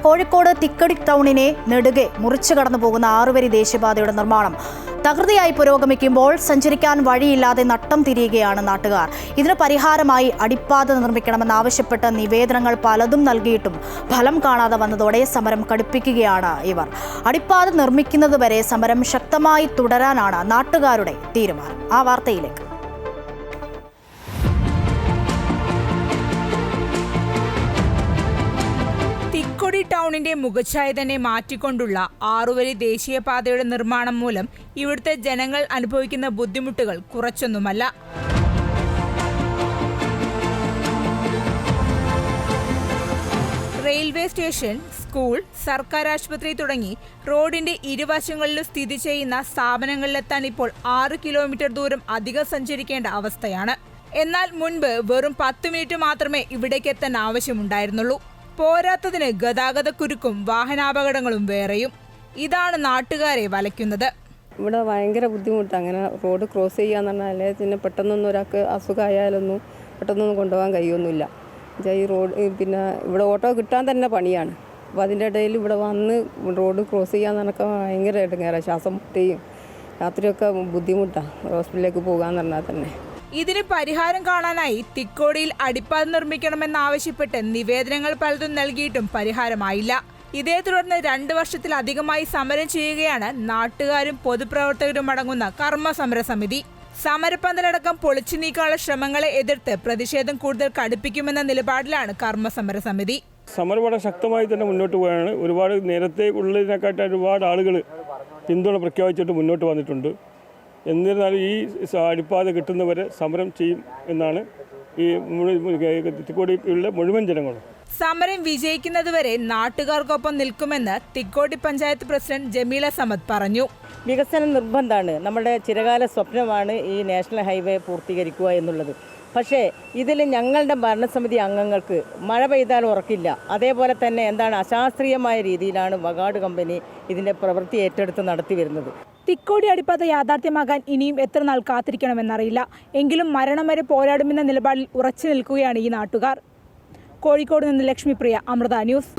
കോഴിക്കോട് തിക്കടി ടൗണിനെ നെടുകെ മുറിച്ചു കടന്നു പോകുന്ന 6 വരി ദേശീയപാതയുടെ നിർമ്മാണം തകൃതിയായി പുരോഗമിക്കുമ്പോൾ സഞ്ചരിക്കാൻ വഴിയില്ലാതെ നട്ടം തിരിയുകയാണ് നാട്ടുകാർ. ഇതിന് പരിഹാരമായി അടിപ്പാത നിർമ്മിക്കണമെന്നാവശ്യപ്പെട്ട് നിവേദനങ്ങൾ പലതും നൽകിയിട്ടും ഫലം കാണാതെ വന്നതോടെ സമരം കടുപ്പിക്കുകയാണ് ഇവർ. അടിപ്പാത നിർമ്മിക്കുന്നതുവരെ സമരം ശക്തമായി തുടരാനാണ് നാട്ടുകാരുടെ തീരുമാനം. ആ വാർത്തയിലേക്ക്. തിക്കോടി ടൗണിന്റെ മുഖച്ഛായ തന്നെ മാറ്റിക്കൊണ്ടുള്ള 6 വരി ദേശീയപാതയുടെ നിർമ്മാണം മൂലം ഇവിടുത്തെ ജനങ്ങൾ അനുഭവിക്കുന്ന ബുദ്ധിമുട്ടുകൾ കുറച്ചൊന്നുമല്ല. റെയിൽവേ സ്റ്റേഷൻ, സ്കൂൾ, സർക്കാർ ആശുപത്രി തുടങ്ങി റോഡിന്റെ ഇരുവശങ്ങളിലും സ്ഥിതി ചെയ്യുന്ന സ്ഥാപനങ്ങളിലെത്താൻ ഇപ്പോൾ 6 കിലോമീറ്റർ ദൂരം അധികം സഞ്ചരിക്കേണ്ട അവസ്ഥയാണ്. എന്നാൽ മുൻപ് വെറും 10 മിനിറ്റ് മാത്രമേ ഇവിടേക്ക് എത്താൻ ആവശ്യമുണ്ടായിരുന്നുള്ളൂ. പോരാത്തതിന് ഗതാഗതക്കുരുക്കും വാഹനാപകടങ്ങളും വേറെയും. ഇതാണ് നാട്ടുകാരെ വലയ്ക്കുന്നത്. ഇവിടെ ഭയങ്കര ബുദ്ധിമുട്ടാണ്. അങ്ങനെ റോഡ് ക്രോസ് ചെയ്യാന്ന് പറഞ്ഞാൽ പിന്നെ പെട്ടെന്നൊന്നും ഒരാൾക്ക് അസുഖമായാലൊന്നും പെട്ടെന്നൊന്നും കൊണ്ടുപോകാൻ കഴിയൊന്നുമില്ല. ഈ റോഡ് പിന്നെ ഇവിടെ ഓട്ടോ കിട്ടാൻ തന്നെ പണിയാണ്. അപ്പോൾ അതിൻ്റെ ഇടയിൽ ഇവിടെ വന്ന് റോഡ് ക്രോസ് ചെയ്യാന്ന് പറഞ്ഞാൽ ഭയങ്കര ഇടങ്ങേറാണ്. ശ്വാസം മുട്ടുകയും രാത്രിയൊക്കെ ബുദ്ധിമുട്ടാണ് ഹോസ്പിറ്റലിലേക്ക് പോകാമെന്ന് പറഞ്ഞാൽ തന്നെ. ഇതിന് പരിഹാരം കാണാനായി തിക്കോടിയിൽ അടിപ്പാത നിർമ്മിക്കണമെന്നാവശ്യപ്പെട്ട് നിവേദനങ്ങൾ പലതും നൽകിയിട്ടും പരിഹാരമായില്ല. ഇതേ തുടർന്ന് 2 വർഷത്തിലധികമായി സമരം ചെയ്യുകയാണ് നാട്ടുകാരും പൊതുപ്രവർത്തകരും അടങ്ങുന്ന കർമ്മസമര സമിതി. സമരപ്പന്തലടക്കം പൊളിച്ചു നീക്കാനുള്ള ശ്രമങ്ങളെ എതിർത്ത് പ്രതിഷേധം കൂടുതൽ കടുപ്പിക്കുമെന്ന നിലപാടിലാണ് കർമ്മസമര സമിതി. സമരം വളരെ ശക്തമായി തന്നെ മുന്നോട്ട് പോയാണ്. ഒരുപാട് നേരത്തെ ഉള്ളതിനെക്കാട്ട് ഒരുപാട് ആളുകൾ പിന്തുണ പ്രഖ്യാപിച്ചിട്ട് മുന്നോട്ട് വന്നിട്ടുണ്ട്. എന്നിരുന്നാലും ഈ അടിപ്പാത കിട്ടുന്നവരെ സമരം ചെയ്യും എന്നാണ് ഈ തിക്കോടിയിലുള്ള മുഴുവൻ ജനങ്ങളും. സമരം വിജയിക്കുന്നതുവരെ നാട്ടുകാർക്കൊപ്പം നിൽക്കുമെന്ന് തിക്കോടി പഞ്ചായത്ത് പ്രസിഡന്റ് ജമീല സമദ് പറഞ്ഞു. വികസനം നിർബന്ധമാണ്. നമ്മുടെ ചിരകാല സ്വപ്നമാണ് ഈ നാഷണൽ ഹൈവേ പൂർത്തീകരിക്കുക എന്നുള്ളത്. പക്ഷേ ഇതിൽ ഞങ്ങളുടെ ഭരണസമിതി അംഗങ്ങൾക്ക് മഴ പെയ്താൽ ഉറക്കില്ല. അതേപോലെ തന്നെ അശാസ്ത്രീയമായ രീതിയിലാണ് വകാട് കമ്പനി ഇതിൻ്റെ പ്രവൃത്തി ഏറ്റെടുത്ത് നടത്തി വരുന്നത്. തിക്കോടി അടിപ്പാത യാഥാർത്ഥ്യമാകാൻ ഇനിയും എത്ര നാൾ കാത്തിരിക്കണമെന്നറിയില്ല. എങ്കിലും മരണം വരെ പോരാടുമെന്ന നിലപാടിൽ ഉറച്ചു നിൽക്കുകയാണ് ഈ നാട്ടുകാർ. കോഴിക്കോട് നിന്ന് ലക്ഷ്മിപ്രിയ, അമൃത ന്യൂസ്.